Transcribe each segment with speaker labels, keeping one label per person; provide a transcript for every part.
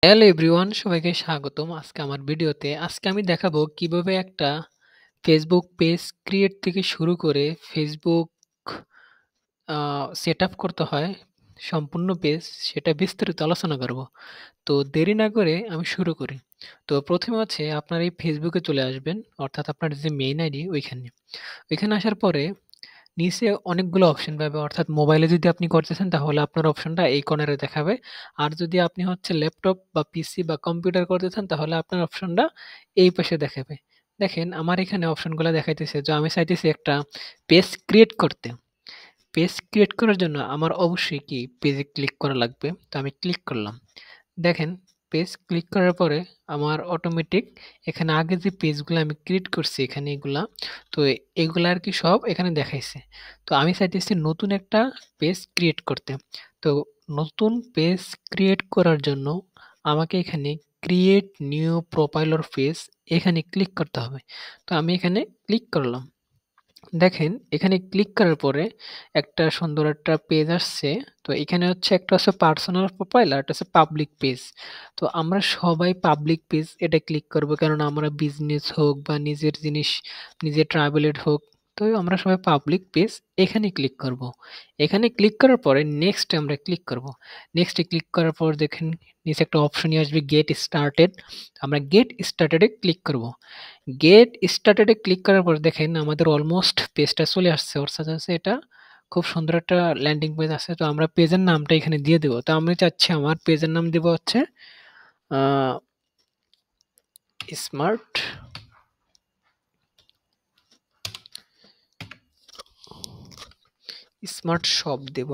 Speaker 1: Hello everyone, সবাইকে স্বাগতম আজকে আমার ভিডিওতে। আজকে আমি দেখাবো কিভাবে একটা ফেসবুক পেজ ক্রিয়েট থেকে শুরু করে ফেসবুক সেটআপ করতে হয় সম্পূর্ণ পেজ, সেটা বিস্তারিত আলোচনা করব। তো দেরি না করে আমি শুরু করি। তো প্রথমে হচ্ছে আপনার এই ফেসবুকে চলে আসবেন, অর্থাৎ আপনার যে মেইন আইডি ওইখানে। ওইখানে আসার পরে নিচে অনেকগুলো অপশন পাবে, অর্থাৎ মোবাইলে যদি আপনি করতেছেন তাহলে আপনার অপশনটা এই কর্নারে দেখাবে। আর যদি আপনি হচ্ছে ল্যাপটপ বা পিসি বা কম্পিউটার করতেছেন তাহলে আপনার অপশনটা এই পাশে দেখাবে। দেখেন আমার এখানে অপশনগুলো দেখাইতেছে যে আমি চাইতেছি একটা পেজ ক্রিয়েট করতে। পেজ ক্রিয়েট করার জন্য আমার অবশ্যই কি পেজে ক্লিক করা লাগবে। তো আমি ক্লিক করলাম। দেখেন পেজ ক্লিক করার পরে আমার অটোমেটিক এখানে আগে যে পেজগুলো আমি ক্রিয়েট করছি এখানে এগুলা, তো এগুলা আর কি সব এখানে দেখাইছে। তো আমি চাইতেছি নতুন একটা পেজ ক্রিয়েট করতে। তো নতুন পেজ ক্রিয়েট করার জন্য আমাকে এখানে create new profile or page এখানে ক্লিক করতে হবে। তো আমি এখানে ক্লিক করলাম। দেখেন এখানে ক্লিক করার পরে একটা সুন্দর একটা পেজ আসছে। তো এখানে হচ্ছে একটা হচ্ছে পার্সোনাল প্রোফাইল আর একটা হচ্ছে পাবলিক পেজ। তো আমরা সবাই পাবলিক পেজ এটা ক্লিক করব, কেননা আমরা বিজনেস হোক বা নিজের জিনিস, নিজের ট্রাভেলের হোক, তো আমরা সবাই পাবলিক পেজ এখানে ক্লিক করব। এখানে ক্লিক করার পরে নেক্সট আমরা ক্লিক করব। নেক্সটে ক্লিক করার পর দেখেন নিচে একটা অপশনই আসবে গেট স্টার্টেড। আমরা গেট স্টার্টেডে ক্লিক করব। গেট স্টার্টেড এ ক্লিক করার পর দেখেন আমাদের অলমোস্ট পেজটা চলে আসছে, অর্থাৎ হচ্ছে এটা খুব সুন্দর একটা ল্যান্ডিং পেজ আছে। তো আমরা পেজের নামটা এখানে দিয়ে দেবো। তো আমি চাচ্ছি আমার পেজের নাম দেবো হচ্ছে স্মার্ট স্মার্ট শপ দেব।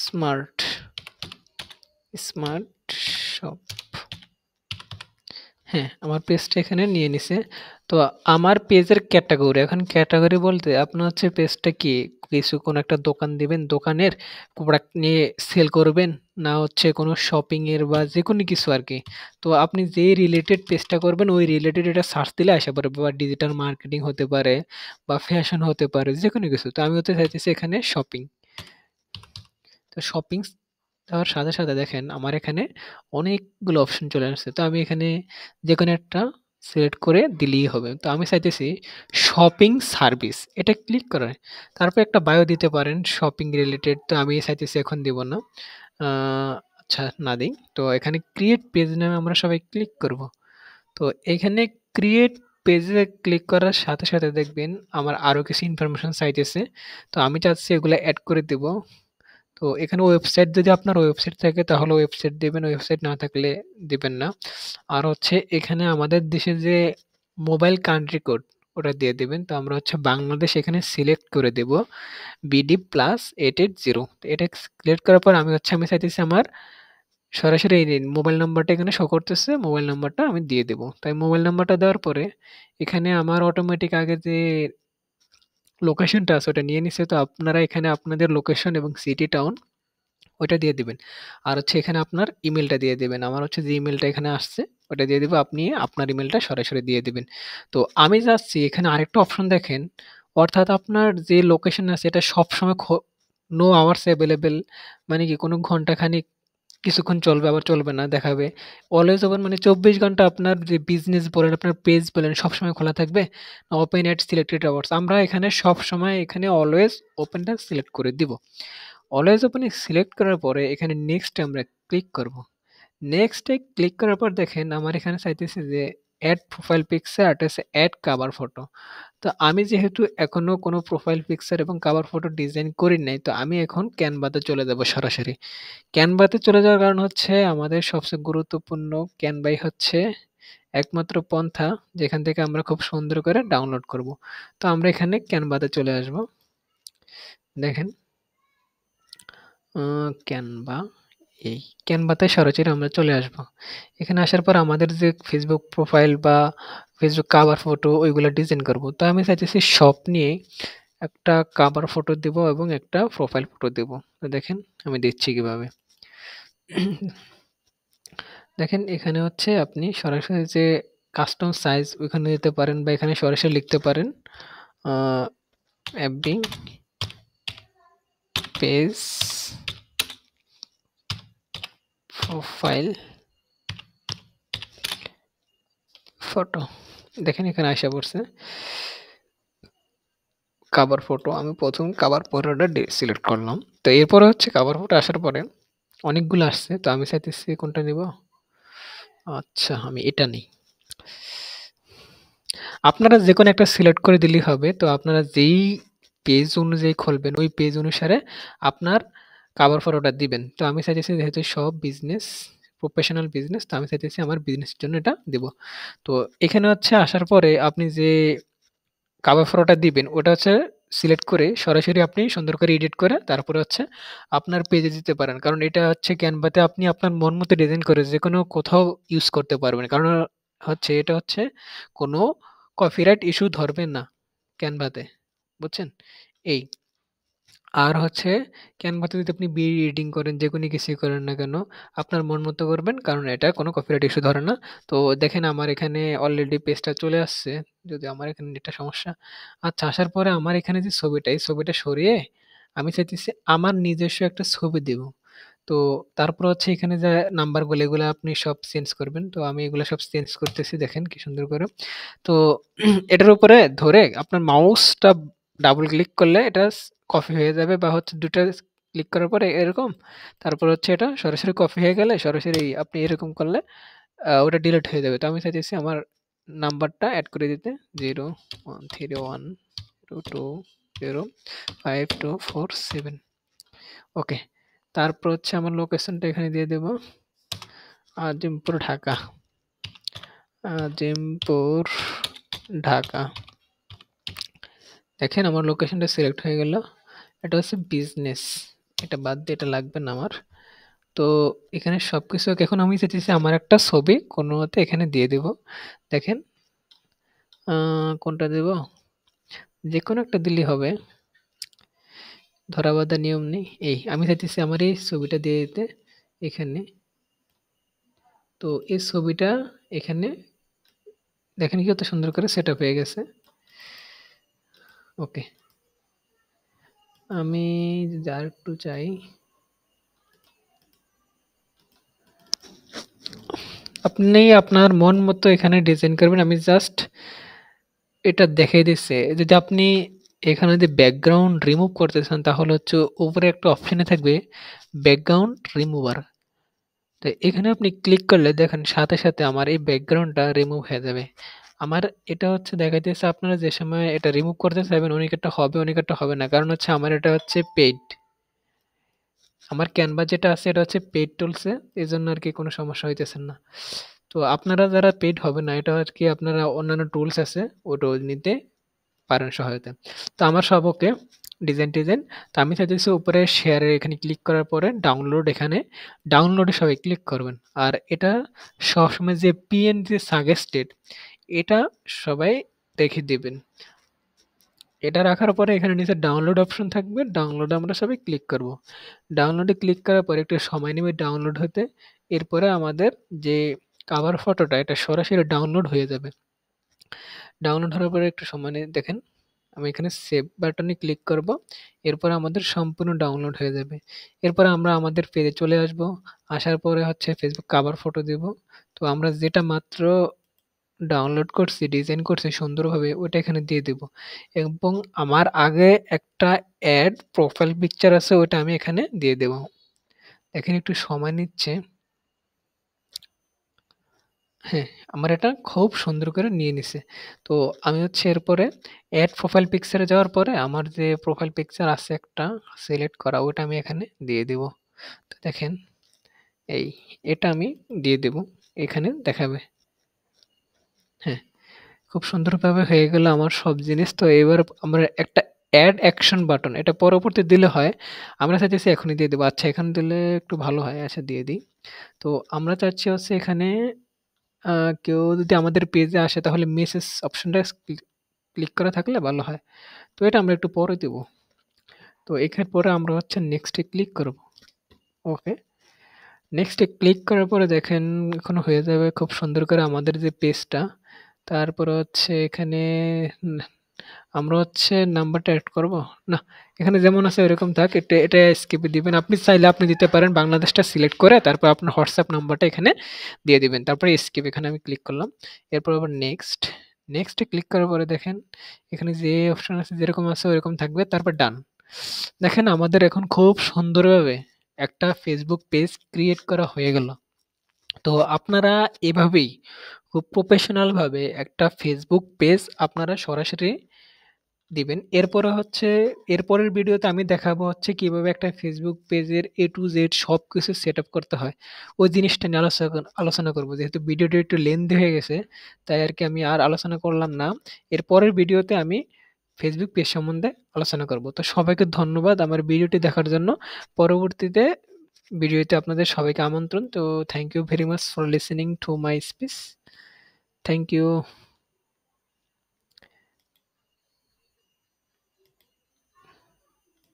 Speaker 1: Smart smart shop. হ্যাঁ, আমার পেজটা এখানে নিয়ে নিছে। তো আমার পেজের ক্যাটাগরি, এখন ক্যাটাগরি বলতে আপনার হচ্ছে পেজটা কি কিছু কোনো একটা দোকান দিবেন, দোকানের প্রোডাক্ট নিয়ে সেল করবেন, না হচ্ছে কোনো শপিং এর বা যেকোনো কিছু আরকি। তো আপনি যেই রিলেটেড পেজটা করবেন ওই রিলেটেড এটা সার্চ দিলে আসা পড়বে, বা ডিজিটাল মার্কেটিং হতে পারে বা ফ্যাশন হতে পারে, যেকোনো কিছু। তো আমি হতে চাইতেছি এখানে শপিং। তো শপিংস দেওয়ার সাথে, সাথে দেখেন আমার এখানে অনেকগুলো অপশন চলে আসছে। তো আমি এখানে যেকোনো একটা সিলেক্ট করে দিলেই হবে। তো আমি চাইতেছি শপিং সার্ভিস, এটা ক্লিক করে তারপর একটা বায়ো দিতে পারেন শপিং রিলেটেড। তো আমি চাইতেছি এখন দিব না। আ আচ্ছা না দেই। তো এখানে ক্রিয়েট পেজ নামে আমরা সবাই ক্লিক করব। তো এখানে ক্রিয়েট পেজে ক্লিক করার সাথে, সাথে দেখবেন আমার আরো কিছু ইনফরমেশন চাইতেছে। তো আমি চাচ্ছি এগুলা এড করে দিব। তো এখানে ওয়েবসাইট, যদি আপনার ওয়েবসাইট থাকে তাহলে ওয়েবসাইট দিবেন, ওয়েবসাইট না থাকলে দিবেন না। আর হচ্ছে এখানে আমাদের দেশে যে মোবাইল কান্ট্রি কোড ওটা দিয়ে দিবেন। তো আমরা হচ্ছে বাংলাদেশ এখানে সিলেক্ট করে দেব BD+880। তো এটা সিলেক্ট করার পর আমি চাইতেছি আমার সরাসরি এই মোবাইল নাম্বারটা এখানে শো করতেছে, মোবাইল নাম্বারটা আমি দিয়ে দেব। তাই মোবাইল নাম্বারটা দেওয়ার পরে এখানে আমার অটোমেটিক আগে যে লোকেশনটা আছে ওটা নিয়ে নিছে। তো আপনারা এখানে আপনাদের লোকেশন এবং সিটি টাউন ওইটা দিয়ে দিবেন। আর হচ্ছে এখানে আপনার ইমেইলটা দিয়ে দিবেন। আমার হচ্ছে যে ইমেইলটা এখানে আসছে ওটা দিয়ে দিব। আপনি আপনার ইমেইলটা সরাসরি দিয়ে দিবেন। তো আমি চাচ্ছি এখানে আরেকটা অপশন দেখেন, অর্থাৎ আপনার যে লোকেশন আছে এটা সবসময় নো আওয়ার্স এভেইলেবল, মানে কি কোনো ঘন্টাখানিক কিছুক্ষণ চলবে আবার চলবে না দেখাবে। অলওয়েজ ওপেন মানে ২৪ ঘন্টা আপনার যে বিজনেস বলেন, আপনার পেজ বলেন সবসময় খোলা থাকবে। ওপেন এট সিলেক্টেড আওয়ার্স, আমরা এখানে সবসময় এখানে অলওয়েজ ওপেনটা সিলেক্ট করে দিব। অলওয়েজ ওপেনে সিলেক্ট করার পরে এখানে নেক্সট এ আমরা ক্লিক করব। নেক্সট এ ক্লিক করার পর দেখেন আমার এখানে চাইতেছে যে এড প্রোফাইল পিকচার আর হচ্ছে এড কভার ফটো। তো আমি যেহেতু এখনো কোনো প্রোফাইল পিকচার এবং কভার ফটো ডিজাইন করি নাই, তো আমি এখন ক্যানভাতে চলে যাব সরাসরি। ক্যানভাতে চলে যাওয়ার কারণ হচ্ছে আমাদের সবচেয়ে গুরুত্বপূর্ণ ক্যানভাই হচ্ছে একমাত্র পন্থা যেখান থেকে আমরা খুব সুন্দর করে ডাউনলোড করব। তো আমরা এখানে ক্যানভাতে চলে আসব। দেখেন ক্যানভা, এই ক্যানভাতে সরাসরি আমরা চলে আসব। এখানে আসার পর আমাদের যে ফেসবুক প্রোফাইল বা ফেসবুক কভার ফটো ওইগুলা ডিজাইন করব। তো আমি চাইতেছি শপ নিয়ে একটা কভার ফটো দিব এবং একটা প্রোফাইল ফটো দিব। তো দেখেন আমি দিচ্ছি কিভাবে। দেখেন এখানে হচ্ছে আপনি সরাসরি যে কাস্টম সাইজ ওইখানে দিতে পারেন বা এখানে সরাসরি লিখতে পারেন এফবি পেজ প্রোফাইল ফটো। দেখেন এখানে আসা পড়ছে কাভার ফটো। আমি প্রথম কাভার ফটোটা সিলেক্ট করলাম। তো এরপরে হচ্ছে কাভার ফটো আসার পরে অনেকগুলো আসছে, তো আমি চাইতেছি কোনটা নিব। আচ্ছা আমি এটা নিই। আপনারা যে কোনো একটা সিলেক্ট করে দিলেই হবে। তো আপনারা যেই পেজ অনুযায়ী খুলবেন ওই পেজ অনুসারে আপনার কাভার ফটোটা দিবেন। তো আমি চাইতেছি যেহেতু সব বিজনেস প্রফেশনাল বিজনেস, তো আমি চাইতেছি আমার বিজনেসের জন্য এটা দিব। তো এখানে হচ্ছে আসার পরে আপনি যে কাভার ফটোটা দিবেন ওটা হচ্ছে সিলেক্ট করে সরাসরি আপনি সুন্দর করে এডিট করে তারপরে হচ্ছে আপনার পেজে দিতে পারেন। কারণ এটা হচ্ছে ক্যানভাতে আপনি আপনার মন মতো ডিজাইন করে যেকোনো কোথাও ইউজ করতে পারবেন। কারণ হচ্ছে এটা হচ্ছে কোনো কপিরাইট ইস্যু ধরবে না ক্যানভাতে। বুঝছেন? এই। আর হচ্ছে ক্যানভাতে যদি আপনি ভিডিও এডিটিং করেন, যেকোনো কিছুই করেন না কেন, আপনার মন মতো করবেন। কারণ এটা কোনো কপিরাইট ইস্যু ধরে না। তো দেখেন আমার এখানে অলরেডি পেজটা চলে আসছে। যদি আমার এখানে নেটটা সমস্যা। আচ্ছা আসার পরে আমার এখানে যে ছবিটা, এই ছবিটা সরিয়ে আমি চাইতেছি আমার নিজস্ব একটা ছবি দিব। তো তারপর হচ্ছে এখানে যে নাম্বারগুলো এগুলো আপনি সব চেঞ্জ করবেন। তো আমি এগুলো সব চেঞ্জ করতেছি দেখেন কি সুন্দর করে। তো এটার উপরে ধরে আপনার মাউসটা ডাবল ক্লিক করলে এটা কপি হয়ে যাবে বা হচ্ছে ২ টা ক্লিক করার পরে এরকম। তারপর হচ্ছে এটা সরাসরি কপি হয়ে গেলে সরাসরি আপনি এরকম করলে ওটা ডিলিট হয়ে যাবে। তো আমি চাইতেছি আমার নাম্বারটা এড করে দিতে 013102205247। ওকে। তারপর হচ্ছে আমার লোকেশনটা এখানে দিয়ে দেব। আজিমপুর, ঢাকা। আজিমপুর, ঢাকা। দেখেন আমার লোকেশনটা সিলেক্ট হয়ে গেল। এটা হচ্ছে বিজনেস। এটা বাদ দিয়ে এটা লাগবে না আমার। তো এখানে সবকিছু এখন আমি চাইতেছি আমার একটা ছবি কোনোমতে এখানে দিয়ে দেব। দেখেন কোনটা দেব? যেকোনো একটা দিলেই হবে। ধরা বাঁধা নিয়ম নেই। এই আমি চাইতেছি আমার এই ছবিটা দিয়ে দিতে এখানে। তো এই ছবিটা এখানে দেখেন কি কত সুন্দর করে সেটআপ হয়ে গেছে। ওকে। আমি যদি আরেকটু চাই, আপনি আপনার মন মতো এখানে ডিজাইন করবেন। আমি জাস্ট এটা দেখাই দিচ্ছে। যদি আপনি এখানে যদি ব্যাকগ্রাউন্ড রিমুভ করতে চান তাহলে হচ্ছে উপরে একটা অপশনে থাকবে ব্যাকগ্রাউন্ড রিমুভার। তো এখানে আপনি ক্লিক করলে দেখেন সাথে, সাথে আমার এই ব্যাকগ্রাউন্ডটা রিমুভ হয়ে যাবে। আমার এটা হচ্ছে দেখাইতেছে আপনারা যে সময় এটা রিমুভ করতে চাইবেন অনেকেরটা হবে, অনেকেরটা হবে না। কারণ হচ্ছে আমার এটা হচ্ছে পেইড। আমার ক্যানভা যেটা আছে এটা হচ্ছে পেইড টুলসে। এজন্য আরকি কোনো সমস্যা হইতেছে না। তো আপনারা যারা পেইড হবে না এটা আরকি আপনারা অন্যান্য টুলস আছে ওটাও নিতে পারেন সহায়তা। তো আমার সব ওকে। ডিজাইন। তো আমি চাইতেছি উপরে শেয়ারের এখানে ক্লিক করার পরে ডাউনলোড এখানে ডাউনলোডে সবাই ক্লিক করবেন। আর এটা সবসময় যে পিএনজি সাজেস্টেড এটা সবাই রেখে দিবেন। এটা রাখার পরে এখানে নিচে ডাউনলোড অপশন থাকবে। ডাউনলোডে আমরা সবাই ক্লিক করব। ডাউনলোডে ক্লিক করার পরে একটু সময় নেবে ডাউনলোড হতে। এরপরে আমাদের যে কভার ফটোটা এটা সরাসরি ডাউনলোড হয়ে যাবে। ডাউনলোড হওয়ার পরে একটু সময় নিয়ে দেখেন আমি এখানে সেভ বাটনে ক্লিক করব। এরপরে আমাদের সম্পূর্ণ ডাউনলোড হয়ে যাবে। এরপরে আমরা আমাদের পেজে চলে আসব। আসার পরে হচ্ছে ফেসবুক কভার ফটো দিব। তো আমরা যেটা মাত্র ডাউনলোড করছি, ডিজাইন করছি সুন্দরভাবে ওটা এখানে দিয়ে দিব। এবং আমার আগে একটা অ্যাড প্রোফাইল পিকচার আছে ওটা আমি এখানে দিয়ে দেব। দেখেন একটু সময় নিচ্ছে। হ্যাঁ, আমার এটা খুব সুন্দর করে নিয়ে নিছে। তো আমি হচ্ছে এরপরে এড প্রোফাইল পিকচারে যাওয়ার পরে আমার যে প্রোফাইল পিকচার আছে একটা সিলেক্ট করা ওটা আমি এখানে দিয়ে দিব। তো দেখেন এই এটা আমি দিয়ে দেব। এখানে দেখাবে। হ্যাঁ, খুব সুন্দরভাবে হয়ে গেল আমার সব জিনিস। তো এবার আমরা একটা এড অ্যাকশন বাটন এটা পরবর্তী দিলে হয়। আমরা চাইতেছি এখনই দিয়ে দেব। আচ্ছা এখানে দিলে একটু ভালো হয়। আচ্ছা দিয়ে দিই। তো আমরা চাচ্ছি হচ্ছে এখানে আ কেউ যদি আমাদের পেজে আসে তাহলে মেসেজ অপশনটা ক্লিক করা থাকলে ভালো হয়। তো এটা আমরা একটু পরে দিব। তো এখানে পরে আমরা হচ্ছে নেক্সট এ ক্লিক করব। ওকে। নেক্সট এ ক্লিক করার পরে দেখেন এখন হয়ে যাবে খুব সুন্দর করে আমাদের যে পেজটা। তারপরে হচ্ছে এখানে উম আমরা হচ্ছে নাম্বারটা এড করব। না, এখানে যেমন আছে ওইরকম থাক। এটা স্কিপ দিবেন। আপনি চাইলে আপনি দিতে পারেন বাংলাদেশটা সিলেক্ট করে তারপর আপনার হোয়াটসঅ্যাপ নাম্বারটা এখানে দিয়ে দিবেন। তারপরে স্কিপ এখানে আমি ক্লিক করলাম। এরপর আবার নেক্সট। নেক্সটে ক্লিক করার পরে দেখেন এখানে যে অপশন আছে যেরকম আছে ওইরকম থাকবে। তারপর ডান। দেখেন আমাদের এখন খুব সুন্দরভাবে একটা ফেসবুক পেজ ক্রিয়েট করা হয়ে গেল। তো আপনারা এভাবেই খুব প্রফেশনাল ভাবে একটা ফেসবুক পেজ আপনারা সরাসরি দিবেন। এরপরে হচ্ছে এরপরের ভিডিওতে আমি দেখাবো হচ্ছে কিভাবে একটা ফেসবুক পেজের A to Z সবকিছু সেটআপ করতে হয়। ওই জিনিসটা নিয়ে আলোচনা করব। যেহেতু ভিডিওটা একটু লেন্থি হয়ে গেছে, তাই আরকি আমি আর আলোচনা করলাম না। এর পরের ভিডিওতে আমি ফেসবুক পেজ সম্বন্ধে আলোচনা করব। তো সবাইকে ধন্যবাদ আমার ভিডিওটি দেখার জন্য। পরবর্তীতে ভিডিওতে আপনাদের সবাইকে আমন্ত্রণ। তো thank you very much for listening to my speech. Thank you.